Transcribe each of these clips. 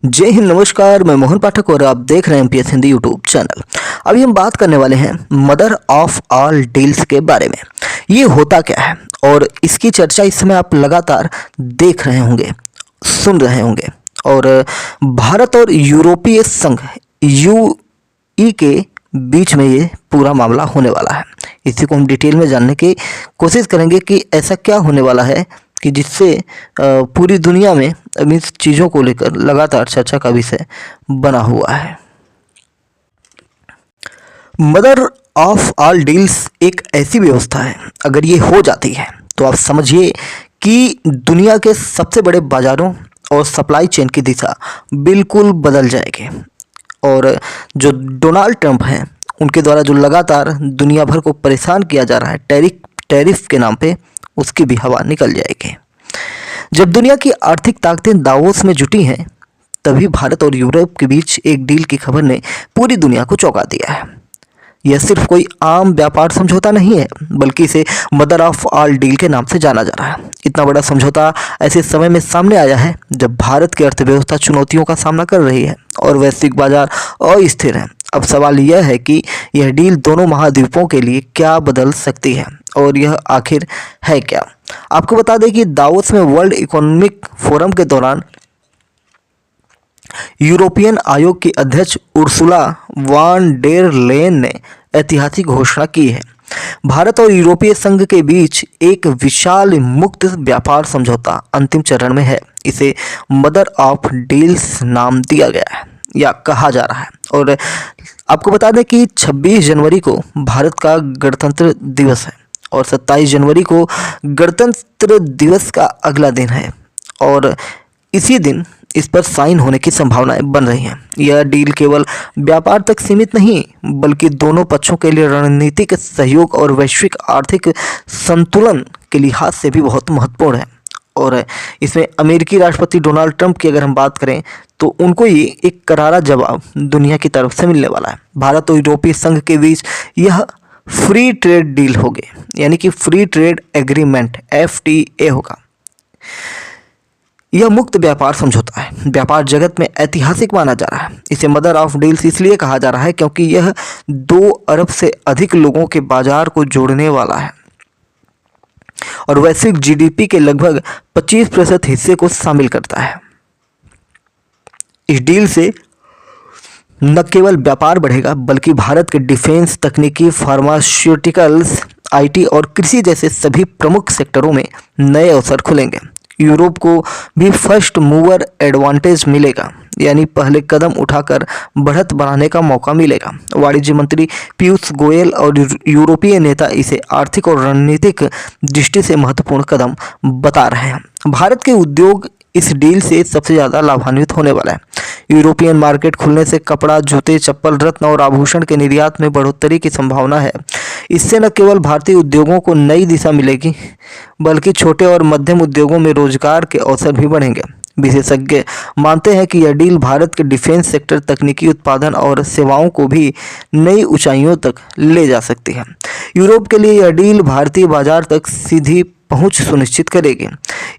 जय हिंद, नमस्कार। मैं मोहन पाठक और आप देख रहे हैं एमपीएस हिंदी यूट्यूब चैनल। अभी हम बात करने वाले हैं मदर ऑफ ऑल डील्स के बारे में। ये होता क्या है और इसकी चर्चा इस समय आप लगातार देख रहे होंगे, सुन रहे होंगे। और भारत और यूरोपीय संघ यूई के बीच में ये पूरा मामला होने वाला है। इसी को हम डिटेल में जानने की कोशिश करेंगे कि ऐसा क्या होने वाला है कि जिससे पूरी दुनिया में अब इस चीज़ों को लेकर लगातार चर्चा का विषय बना हुआ है। मदर ऑफ ऑल डील्स एक ऐसी व्यवस्था है, अगर ये हो जाती है तो आप समझिए कि दुनिया के सबसे बड़े बाज़ारों और सप्लाई चेन की दिशा बिल्कुल बदल जाएगी। और जो डोनाल्ड ट्रंप हैं, उनके द्वारा जो लगातार दुनिया भर को परेशान किया जा रहा है टैरिफ के नाम पे, उसकी भी हवा निकल जाएगी। जब दुनिया की आर्थिक ताकतें दावोस में जुटी हैं, तभी भारत और यूरोप के बीच एक डील की खबर ने पूरी दुनिया को चौंका दिया है। यह सिर्फ कोई आम व्यापार समझौता नहीं है, बल्कि इसे मदर ऑफ ऑल डील के नाम से जाना जा रहा है। इतना बड़ा समझौता ऐसे समय में सामने आया है जब भारत की अर्थव्यवस्था चुनौतियों का सामना कर रही है और वैश्विक बाजार अस्थिर है। अब सवाल यह है कि यह डील दोनों महाद्वीपों के लिए क्या बदल सकती है और यह आखिर है क्या। आपको बता दें कि दावोस में वर्ल्ड इकोनॉमिक फोरम के दौरान यूरोपियन आयोग की अध्यक्ष उर्सुला वान डेर लेयन ने ऐतिहासिक घोषणा की है। भारत और यूरोपीय संघ के बीच एक विशाल मुक्त व्यापार समझौता अंतिम चरण में है। इसे मदर ऑफ डील्स नाम दिया गया है या कहा जा रहा है। और आपको बता दें कि 26 जनवरी को भारत का गणतंत्र दिवस है और 27 जनवरी को गणतंत्र दिवस का अगला दिन है और इसी दिन इस पर साइन होने की संभावनाएं बन रही हैं। यह डील केवल व्यापार तक सीमित नहीं, बल्कि दोनों पक्षों के लिए रणनीतिक सहयोग और वैश्विक आर्थिक संतुलन के लिहाज से भी बहुत महत्वपूर्ण है। और इसमें अमेरिकी राष्ट्रपति डोनाल्ड ट्रंप की अगर हम बात करें तो उनको ये एक करारा जवाब दुनिया की तरफ से मिलने वाला है। भारत और यूरोपीय संघ के बीच यह फ्री ट्रेड डील होगी, यानी कि फ्री ट्रेड एग्रीमेंट FTA होगा। यह मुक्त व्यापार समझौता है, व्यापार जगत में ऐतिहासिक माना जा रहा है। इसे मदर ऑफ डील्स इसलिए कहा जा रहा है क्योंकि यह 2 अरब से अधिक लोगों के बाजार को जोड़ने वाला है और वैश्विक GDP के लगभग 25% हिस्से को शामिल करता है। इस डील से न केवल व्यापार बढ़ेगा, बल्कि भारत के डिफेंस, तकनीकी, फार्मास्यूटिकल्स, IT और कृषि जैसे सभी प्रमुख सेक्टरों में नए अवसर खुलेंगे। यूरोप को भी फर्स्ट मूवर एडवांटेज मिलेगा, यानी पहले कदम उठाकर बढ़त बनाने का मौका मिलेगा। वाणिज्य मंत्री पीयूष गोयल और यूरोपीय नेता इसे आर्थिक और रणनीतिक दृष्टि से महत्वपूर्ण कदम बता रहे हैं। भारत के उद्योग इस डील से सबसे ज़्यादा लाभान्वित होने वाला है। यूरोपियन मार्केट खुलने से कपड़ा, जूते, चप्पल, रत्न और आभूषण के निर्यात में बढ़ोतरी की संभावना है। इससे न केवल भारतीय उद्योगों को नई दिशा मिलेगी, बल्कि छोटे और मध्यम उद्योगों में रोजगार के अवसर भी बढ़ेंगे। विशेषज्ञ मानते हैं कि यह डील भारत के डिफेंस सेक्टर, तकनीकी उत्पादन और सेवाओं को भी नई ऊंचाइयों तक ले जा सकती है। यूरोप के लिए यह डील भारतीय बाजार तक सीधी पहुंच सुनिश्चित करेगी।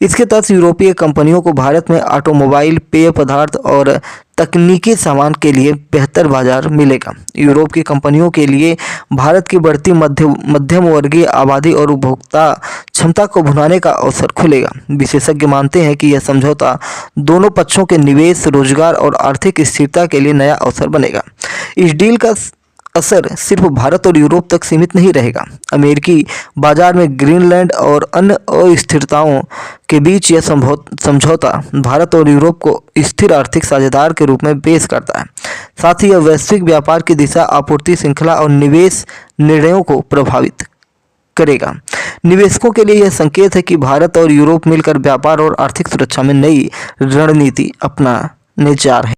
इसके तहत यूरोपीय कंपनियों को भारत में ऑटोमोबाइल, पेय पदार्थ और तकनीकी सामान के लिए बेहतर बाजार मिलेगा। यूरोप की कंपनियों के लिए भारत की बढ़ती मध्यम वर्गीय आबादी और उपभोक्ता क्षमता को भुनाने का अवसर खुलेगा। विशेषज्ञ मानते हैं कि यह समझौता दोनों पक्षों के निवेश, रोजगार और आर्थिक स्थिरता के लिए नया अवसर बनेगा। इस डील का असर सिर्फ भारत और यूरोप तक सीमित नहीं रहेगा। अमेरिकी बाजार में ग्रीनलैंड और अन्य अस्थिरताओं के बीच यह समझौता भारत और यूरोप को स्थिर आर्थिक साझेदार के रूप में पेश करता है। साथ ही यह वैश्विक व्यापार की दिशा, आपूर्ति श्रृंखला और निवेश निर्णयों को प्रभावित करेगा। निवेशकों के लिए यह संकेत है कि भारत और यूरोप मिलकर व्यापार और आर्थिक सुरक्षा में नई रणनीति अपनाने जा रहे हैं।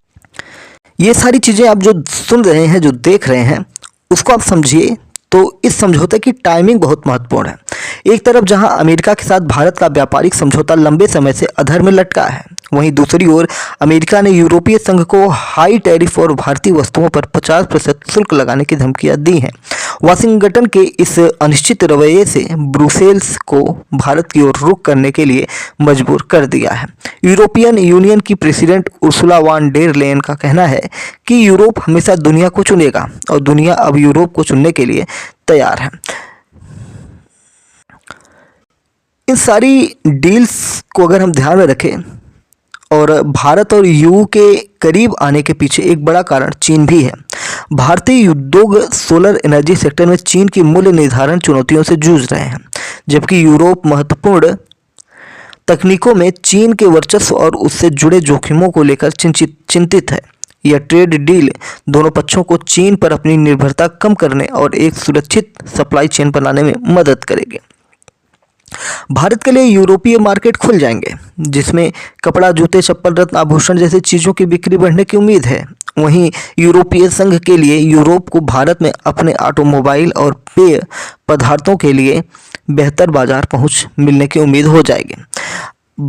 ये सारी चीज़ें आप जो सुन रहे हैं, जो देख रहे हैं, उसको आप समझिए तो इस समझौते की टाइमिंग बहुत महत्वपूर्ण है। एक तरफ जहां अमेरिका के साथ भारत का व्यापारिक समझौता लंबे समय से अधर में लटका है, वहीं दूसरी ओर अमेरिका ने यूरोपीय संघ को हाई टैरिफ और भारतीय वस्तुओं पर 50% शुल्क लगाने की धमकियां दी हैं वाशिंगटन के इस अनिश्चित रवैये से ब्रुसेल्स को भारत की ओर रुख करने के लिए मजबूर कर दिया है। यूरोपियन यूनियन की president Ursula von der Leyen का कहना है कि यूरोप हमेशा दुनिया को चुनेगा और दुनिया अब यूरोप को चुनने के लिए तैयार है। इन सारी डील्स को अगर हम ध्यान में रखें और भारत और यूएई के करीब आने के पीछे एक बड़ा कारण चीन भी है। भारतीय उद्योग सोलर एनर्जी सेक्टर में चीन की मूल्य निर्धारण चुनौतियों से जूझ रहे हैं, जबकि यूरोप महत्वपूर्ण तकनीकों में चीन के वर्चस्व और उससे जुड़े जोखिमों को लेकर चिंतित है। यह ट्रेड डील दोनों पक्षों को चीन पर अपनी निर्भरता कम करने और एक सुरक्षित सप्लाई चेन बनाने में मदद करेगी। भारत के लिए यूरोपीय मार्केट खुल जाएंगे, जिसमें कपड़ा, जूते, चप्पल, रत्न, आभूषण जैसी चीज़ों की बिक्री बढ़ने की उम्मीद है। वहीं यूरोपीय संघ के लिए यूरोप को भारत में अपने ऑटोमोबाइल और पेय पदार्थों के लिए बेहतर बाजार पहुंच मिलने की उम्मीद हो जाएगी।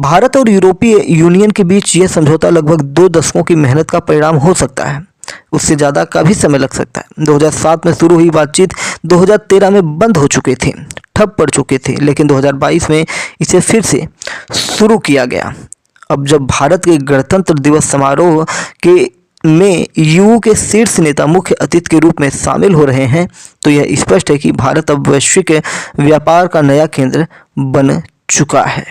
भारत और यूरोपीय यूनियन के बीच यह समझौता लगभग 2 दशकों की मेहनत का परिणाम हो सकता है, उससे ज़्यादा का भी समय लग सकता है। 2007 में शुरू हुई बातचीत 2013 में बंद हो चुकी थी, ठप पड़ चुकी थी, लेकिन 2022 में इसे फिर से शुरू किया गया। अब जब भारत के गणतंत्र दिवस समारोह में यूएई के शीर्ष नेता मुख्य अतिथि के रूप में शामिल हो रहे हैं, तो यह स्पष्ट है कि भारत अब वैश्विक व्यापार का नया केंद्र बन चुका है।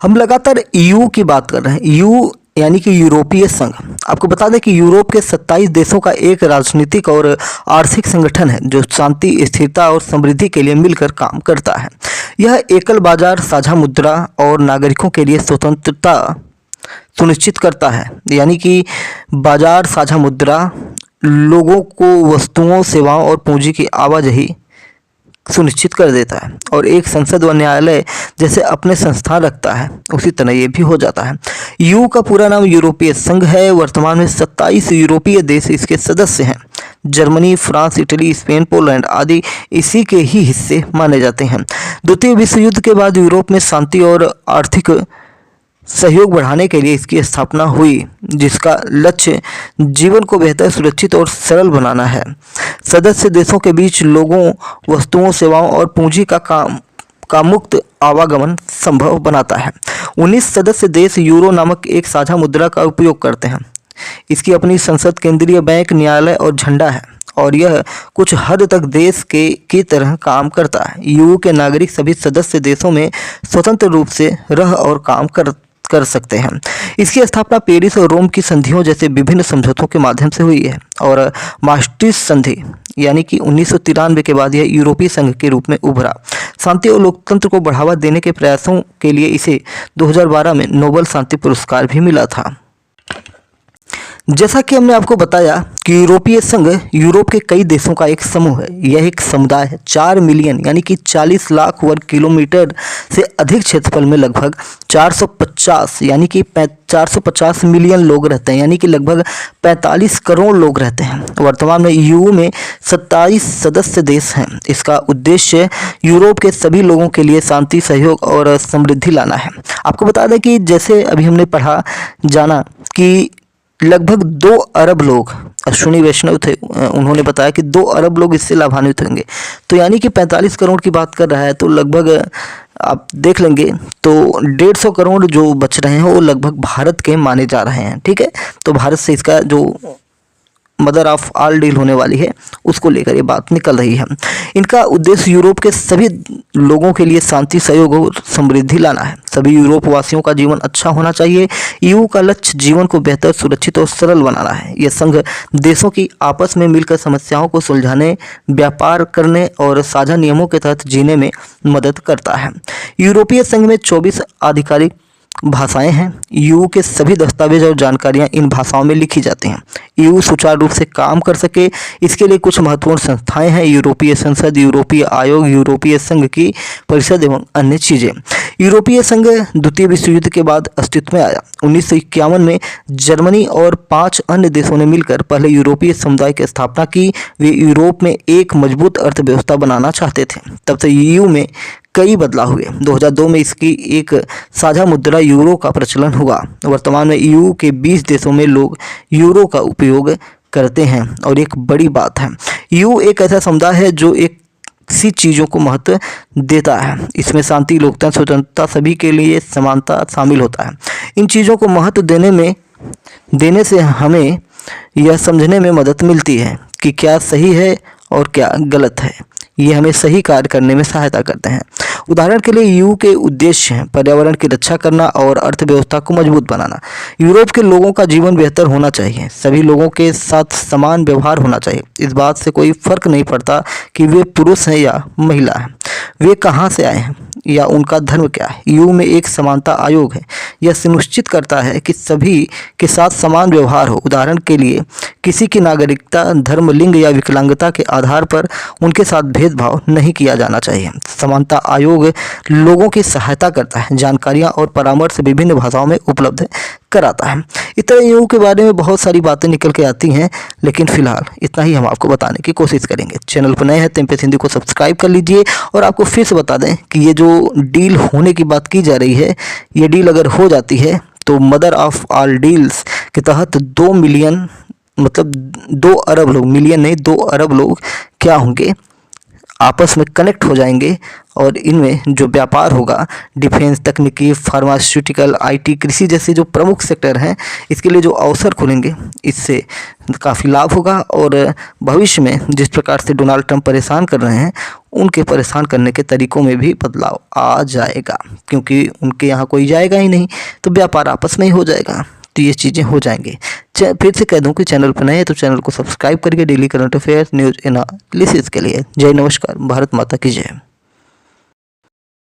हम लगातार यूएई की बात कर रहे हैं। यूएई यानी कि यूरोपीय संघ। आपको बता दें कि यूरोप के 27 देशों का एक राजनीतिक और आर्थिक संगठन है जो शांति, स्थिरता और समृद्धि के लिए मिलकर काम करता है। यह एकल बाजार, साझा मुद्रा और नागरिकों के लिए स्वतंत्रता सुनिश्चित करता है। यानी कि बाजार, साझा मुद्रा लोगों को वस्तुओं, सेवाओं और पूंजी की आवाजाही सुनिश्चित कर देता है और एक संसद व न्यायालय जैसे अपने संस्थान रखता है, उसी तरह ये भी हो जाता है। यूएई का पूरा नाम यूरोपीय संघ है। वर्तमान में 27 यूरोपीय देश इसके सदस्य हैं। Germany, France, Italy, Spain, Poland आदि इसी के ही हिस्से माने जाते हैं। द्वितीय विश्व युद्ध के बाद यूरोप में शांति और आर्थिक सहयोग बढ़ाने के लिए इसकी स्थापना हुई, जिसका लक्ष्य जीवन को बेहतर, सुरक्षित और सरल बनाना है। सदस्य देशों के बीच लोगों, वस्तुओं, सेवाओं और पूंजी का मुक्त आवागमन संभव बनाता है। 19 सदस्य देश यूरो नामक एक साझा मुद्रा का उपयोग करते हैं। इसकी अपनी संसद, केंद्रीय बैंक, न्यायालय और झंडा है और यह कुछ हद तक देश की तरह काम करता है। यूएई के नागरिक सभी सदस्य देशों में स्वतंत्र रूप से रह और काम कर सकते हैं। इसकी स्थापना पेरिस और रोम की संधियों जैसे विभिन्न समझौतों के माध्यम से हुई है और maastricht संधि यानी कि 1993 के बाद यह यूरोपीय संघ के रूप में उभरा। शांति और लोकतंत्र को बढ़ावा देने के प्रयासों के लिए इसे 2012 में नोबेल शांति पुरस्कार भी मिला था। जैसा कि हमने आपको बताया कि यूरोपीय संघ यूरोप के कई देशों का एक समूह है। यह एक समुदाय है। 4 मिलियन यानी कि 40 लाख वर्ग किलोमीटर से अधिक क्षेत्रफल में लगभग 450 यानी कि 450 मिलियन लोग रहते हैं, यानी कि लगभग 45 करोड़ लोग रहते हैं। वर्तमान में यूएई में 27 सदस्य देश हैं। इसका उद्देश्य यूरोप के सभी लोगों के लिए शांति, सहयोग और समृद्धि लाना है। आपको बता दें कि जैसे अभी हमने जाना कि लगभग 2 अरब लोग, अश्विनी वैष्णव थे, उन्होंने बताया कि 2 अरब लोग इससे लाभान्वित होंगे। तो यानी कि 45 करोड़ की बात कर रहा है, तो लगभग आप देख लेंगे तो 150 करोड़ जो बच रहे हैं वो लगभग भारत के माने जा रहे हैं। ठीक है, तो भारत से इसका जो मदर ऑफ ऑल डील होने वाली है उसको लेकर ये बात निकल रही है। इनका उद्देश्य यूरोप के सभी लोगों के लिए शांति, सहयोग और समृद्धि लाना है। सभी यूरोप वासियों का जीवन अच्छा होना चाहिए। यूएई का लक्ष्य जीवन को बेहतर, सुरक्षित और सरल बनाना है। यह संघ देशों की आपस में मिलकर समस्याओं को सुलझाने, व्यापार करने और साझा नियमों के तहत जीने में मदद करता है। यूरोपीय संघ में 24 आधिकारिक भाषाएं हैं। यूएई के सभी दस्तावेज और जानकारियां इन भाषाओं में लिखी जाती हैं। यूएई सुचारू रूप से काम कर सके, इसके लिए कुछ महत्वपूर्ण संस्थाएं हैं। यूरोपीय संसद, यूरोपीय आयोग, यूरोपीय संघ की परिषद एवं अन्य चीज़ें। यूरोपीय संघ द्वितीय विश्व युद्ध के बाद अस्तित्व में आया। 1951 में जर्मनी और 5 अन्य देशों ने मिलकर पहले यूरोपीय समुदाय की स्थापना की। वे यूरोप में एक मजबूत अर्थव्यवस्था बनाना चाहते थे। तब से यूएई में कई बदलाव हुए। 2002 में इसकी एक साझा मुद्रा यूरो का प्रचलन हुआ। वर्तमान में यूएई के 20 देशों में लोग यूरो का उपयोग करते हैं और एक बड़ी बात है। यू एक ऐसा समुदाय है जो एक सी चीज़ों को महत्व देता है। इसमें शांति, लोकतंत्र, स्वतंत्रता, सभी के लिए समानता शामिल होता है। इन चीज़ों को महत्व देने से हमें यह समझने में मदद मिलती है कि क्या सही है और क्या गलत है। ये हमें सही कार्य करने में सहायता करते हैं। उदाहरण के लिए यू के उद्देश्य हैं पर्यावरण की रक्षा करना और अर्थव्यवस्था को मजबूत बनाना। यूरोप के लोगों का जीवन बेहतर होना चाहिए। सभी लोगों के साथ समान व्यवहार होना चाहिए। इस बात से कोई फर्क नहीं पड़ता कि वे पुरुष हैं या महिला हैं, वे कहाँ से आए हैं या उनका धर्म क्या है। यू में एक समानता आयोग है। यह सुनिश्चित करता है कि सभी के साथ समान व्यवहार हो। उदाहरण के लिए किसी की नागरिकता, धर्म, लिंग या विकलांगता के आधार पर उनके साथ भेदभाव नहीं किया जाना चाहिए। समानता आयोग लोगों की सहायता करता है, जानकारियाँ और परामर्श विभिन्न भाषाओं में उपलब्ध कराता है। इस तरह यू के बारे में बहुत सारी बातें निकल के आती हैं, लेकिन फिलहाल इतना ही हम आपको बताने की कोशिश करेंगे। चैनल पर नए हैं तो एमपीएस हिंदी को सब्सक्राइब कर लीजिए। और आपको फिर से बता दें कि ये जो डील होने की बात की जा रही है, ये डील अगर हो जाती है तो मदर ऑफ ऑल डील्स के तहत 2 मिलियन, मतलब 2 अरब लोग, मिलियन नहीं 2 अरब लोग क्या होंगे, आपस में कनेक्ट हो जाएंगे। और इनमें जो व्यापार होगा, डिफेंस, तकनीकी, फार्मास्यूटिकल, आईटी, कृषि जैसे जो प्रमुख सेक्टर हैं, इसके लिए जो अवसर खुलेंगे, इससे काफ़ी लाभ होगा। और भविष्य में जिस प्रकार से डोनाल्ड ट्रंप परेशान कर रहे हैं, उनके परेशान करने के तरीक़ों में भी बदलाव आ जाएगा, क्योंकि उनके यहाँ कोई जाएगा ही नहीं, तो व्यापार आपस में ही हो जाएगा। तो ये चीज़ें हो जाएंगी। फिर से कह दूं कि चैनल पर नए हैं तो चैनल को सब्सक्राइब करके daily current affair, news analysis के लिए। जय नमस्कार, भारत माता की जय।